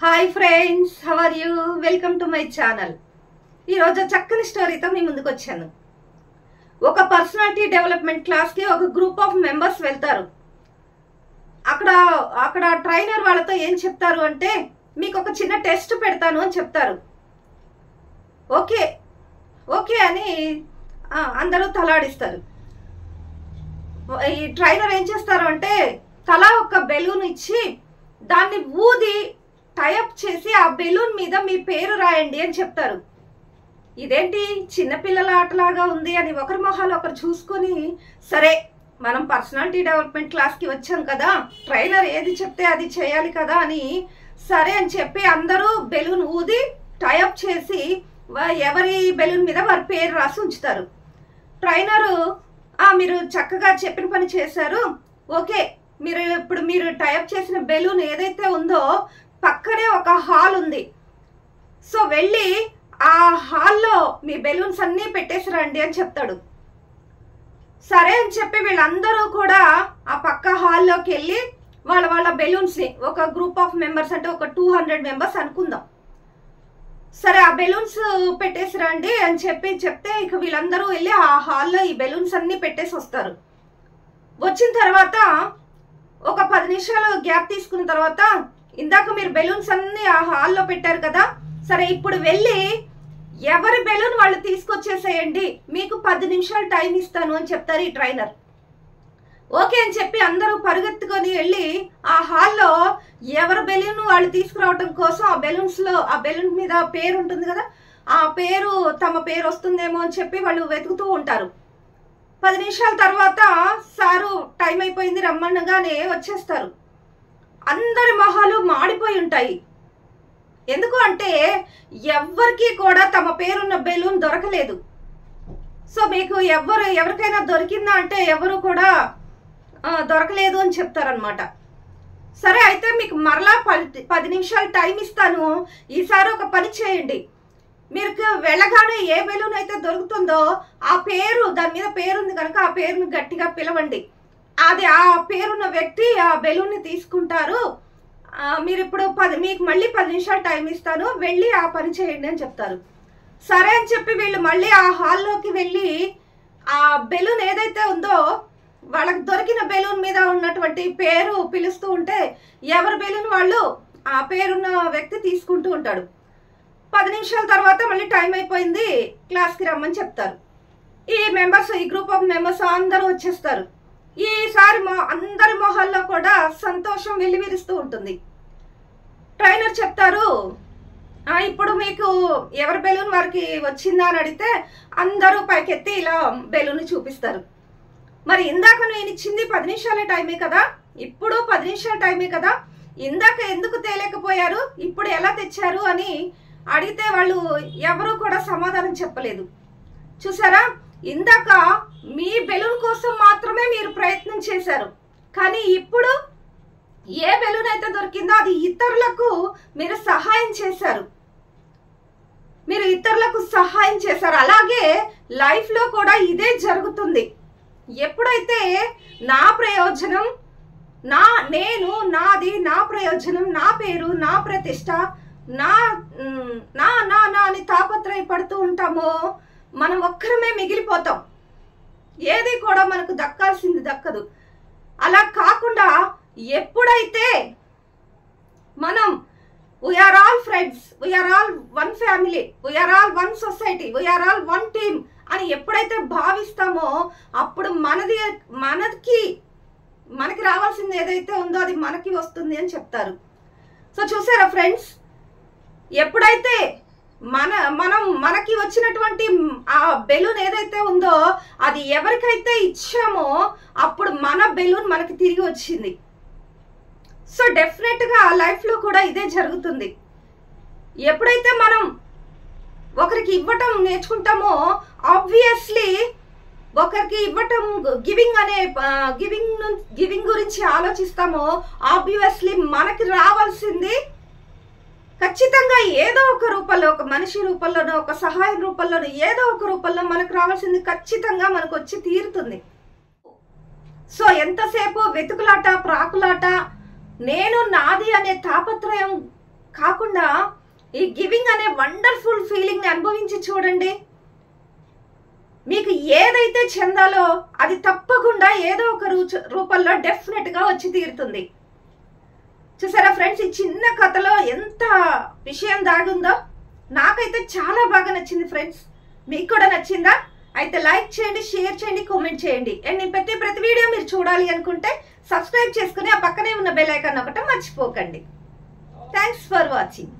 Hi friends, how are you? Welcome to my channel. ఈరోజు చక్కని స్టోరీతో మీ ముందుకు వచ్చాను. ఒక పర్సనాలిటీ డెవలప్మెంట్ క్లాస్కి ఒక గ్రూప్ ఆఫ్ మెంబర్స్ వెళ్తారు. అక్కడ ట్రైనర్ వాళ్ళతో ఏం చెప్తారు అంటే, మీకు ఒక చిన్న టెస్ట్ పెడతాను అని చెప్తారు. ఓకే ఓకే అని అందరూ తలాడిస్తారు. ఈ ట్రైనర్ ఏం చేస్తారు అంటే, తలా ఒక బెలూన్ ఇచ్చి దాన్ని ఊది టైఅప్ చేసి ఆ బెలూన్ మీద మీ పేరు రాయండి అని చెప్తారు. ఇదేంటి చిన్నపిల్లల ఆటలాగా ఉంది అని ఒకరి మొహాలు ఒకరు చూసుకొని, సరే మనం పర్సనాలిటీ డెవలప్మెంట్ క్లాస్కి వచ్చాం కదా, ట్రైనర్ ఏది చెప్తే అది చేయాలి కదా అని సరే అని చెప్పి అందరూ బెలూన్ ఊది టైఅప్ చేసి ఎవరి బెలూన్ మీద వారి పేరు రాసి ఉంచుతారు. ట్రైనరు మీరు చక్కగా చెప్పిన పని చేశారు, ఓకే మీరు టైఅప్ చేసిన బెలూన్ ఏదైతే ఉందో పక్కనే ఒక హాల్ ఉంది, సో వెళ్ళి ఆ హాల్లో మీ బెలూన్స్ అన్నీ పెట్టేసి రండి అని చెప్తాడు. సరే అని చెప్పి వీళ్ళందరూ కూడా ఆ పక్క హాల్లోకి వెళ్ళి వాళ్ళ బెలూన్స్ని, ఒక గ్రూప్ ఆఫ్ మెంబర్స్ అంటే ఒక 200 మెంబర్స్ అనుకుందాం, సరే ఆ బెలూన్స్ పెట్టేసి రండి అని చెప్తే ఇక వీళ్ళందరూ వెళ్ళి ఆ హాల్లో ఈ బెలూన్స్ అన్నీ పెట్టేసి వస్తారు. వచ్చిన తర్వాత ఒక 10 నిమిషాలు గ్యాప్ తీసుకున్న తర్వాత, ఇందాక మీరు బెలూన్స్ అన్ని ఆ హాల్లో పెట్టారు కదా, సరే ఇప్పుడు వెళ్ళి ఎవరి బెలూన్ వాళ్ళు తీసుకొచ్చేసేయండి, మీకు 10 నిమిషాలు టైం ఇస్తాను అని చెప్తారు ఈ ట్రైనర్. ఓకే అని చెప్పి అందరూ పరుగెత్తుకొని వెళ్ళి ఆ హాల్లో ఎవరి బెలూన్ వాళ్ళు తీసుకురావటం కోసం ఆ బెలూన్ మీద పేరు ఉంటుంది కదా, ఆ పేరు తమ పేరు వస్తుందేమో అని చెప్పి వాళ్ళు వెతుకుతూ ఉంటారు. 10 నిమిషాల తర్వాత సారు టైం అయిపోయింది రమ్మనగానే వచ్చేస్తారు. అందరి మొహాలు మాడిపోయి ఉంటాయి. ఎందుకు అంటే ఎవరికి కూడా తమ పేరున్న బెలూన్ దొరకలేదు. సో మీకు ఎవరికైనా దొరికిందా అంటే ఎవరు కూడా దొరకలేదు అని చెప్తారనమాట. సరే అయితే మీకు మరలా 10 నిమిషాలు టైం ఇస్తాను, ఈసారి ఒక పని చేయండి, మీరు వెళ్ళగానే ఏ బెలూన్ అయితే దొరుకుతుందో ఆ పేరు, దాని మీద పేరుంది కనుక ఆ పేరును గట్టిగా పిలవండి, అది ఆ పేరున్న వ్యక్తి ఆ బెలూన్ని తీసుకుంటారు, మీరు ఇప్పుడు మీకు మళ్ళీ 10 నిమిషాలు టైం ఇస్తాను, వెళ్ళి ఆ పని చేయండి అని చెప్తారు. సరే అని చెప్పి వీళ్ళు మళ్ళీ ఆ హాల్లోకి వెళ్ళి ఆ బెలూన్ ఏదైతే ఉందో వాళ్ళకి దొరికిన బెలూన్ మీద ఉన్నటువంటి పేరు పిలుస్తూ ఉంటే ఎవరి బెలూన్ వాళ్ళు ఆ పేరున్న వ్యక్తి తీసుకుంటూ ఉంటాడు. 10 నిమిషాల తర్వాత మళ్ళీ టైం అయిపోయింది, క్లాస్కి రమ్మని చెప్తారు. ఈ గ్రూప్ ఆఫ్ మెంబర్స్ అందరూ వచ్చేస్తారు. ఈసారి అందరి మొహాల్లో కూడా సంతోషం వెల్లివిరుస్తూ ఉంటుంది. ట్రైనర్ చెప్తారు, ఇప్పుడు మీకు ఎవరి బెలూన్ వారికి వచ్చిందా అని అడిగితే అందరూ పైకెత్తి ఇలా బెలూన్ చూపిస్తారు. మరి ఇందాక నేను ఇచ్చింది 10 నిమిషాల టైమే కదా, ఇప్పుడు 10 నిమిషాల టైమే కదా, ఇందాక ఎందుకు తేలేకపోయారు, ఇప్పుడు ఎలా తెచ్చారు అని అడిగితే వాళ్ళు ఎవరు కూడా సమాధానం చెప్పలేదు. చూసారా, ఇందాక మీ బెలూన్ కోసం మాత్రమే మీరు ప్రయత్నం చేశారు, కానీ ఇప్పుడు ఏ బెలూన్ అయితే దొరికిందో అది ఇతరులకు మీరు సహాయం చేశారు. అలాగే లైఫ్లో కూడా ఇదే జరుగుతుంది. ఎప్పుడైతే నా ప్రయోజనం, నా ప్రయోజనం, నా పేరు, నా ప్రతిష్ట, నా అని తాపత్రయపడుతూ ఉంటామో మనం ఒక్కరమే మిగిలిపోతాం, ఏది కూడా మనకు దక్కాల్సింది దక్కదు. అలా కాకుండా ఎప్పుడైతే మనం we are all friends, we are all one family, we are all one society, we are all one team అని ఎప్పుడైతే భావిస్తామో అప్పుడు మనకి రావాల్సింది ఏదైతే ఉందో అది మనకి వస్తుంది అని చెప్తారు. సో చూసారా ఫ్రెండ్స్, ఎప్పుడైతే మనకి వచ్చినటువంటి ఆ బెలూన్ ఏదైతే ఉందో అది ఎవరికైతే ఇచ్చామో అప్పుడు మన బెలూన్ మనకి తిరిగి వచ్చింది. సో డెఫినెట్గా లైఫ్లో కూడా ఇదే జరుగుతుంది. ఎప్పుడైతే మనం ఒకరికి ఇవ్వటం నేర్చుకుంటామో, ఆబ్వియస్లీ ఒకరికి ఇవ్వటం, గివింగ్ గురించి ఆలోచిస్తామో, ఆబ్వియస్లీ మనకి రావాల్సింది ఖచ్చితంగా ఏదో ఒక రూపంలో, ఒక మనిషి రూపంలోనో, ఒక సహాయం రూపంలోనో, ఏదో ఒక రూపంలో మనకు రావాల్సింది ఖచ్చితంగా మనకు వచ్చి తీరుతుంది. సో ఎంతసేపు వెతుకులాట, ప్రాకులాట, నేను నాది అనే తాపత్రయం కాకుండా ఈ గివింగ్ అనే వండర్ఫుల్ ఫీలింగ్ని అనుభవించి చూడండి. మీకు ఏదైతే చెందాలో అది తప్పకుండా ఏదో ఒక రూపంలో డెఫినెట్గా వచ్చి తీరుతుంది. చూసారా ఫ్రెండ్స్, ఈ చిన్న కథలో ఎంత విషయం దాగుందో. నాకైతే చాలా బాగా నచ్చింది ఫ్రెండ్స్. మీకు కూడా నచ్చిందా? అయితే లైక్ చేయండి, షేర్ చేయండి, కామెంట్ చేయండి. అండ్ నేను పెట్టే ప్రతి వీడియో మీరు చూడాలి అనుకుంటే సబ్స్క్రైబ్ చేసుకుని ఆ పక్కనే ఉన్న బెల్ ఐకాన్ ఒకటి మర్చిపోకండి. Thanks for watching.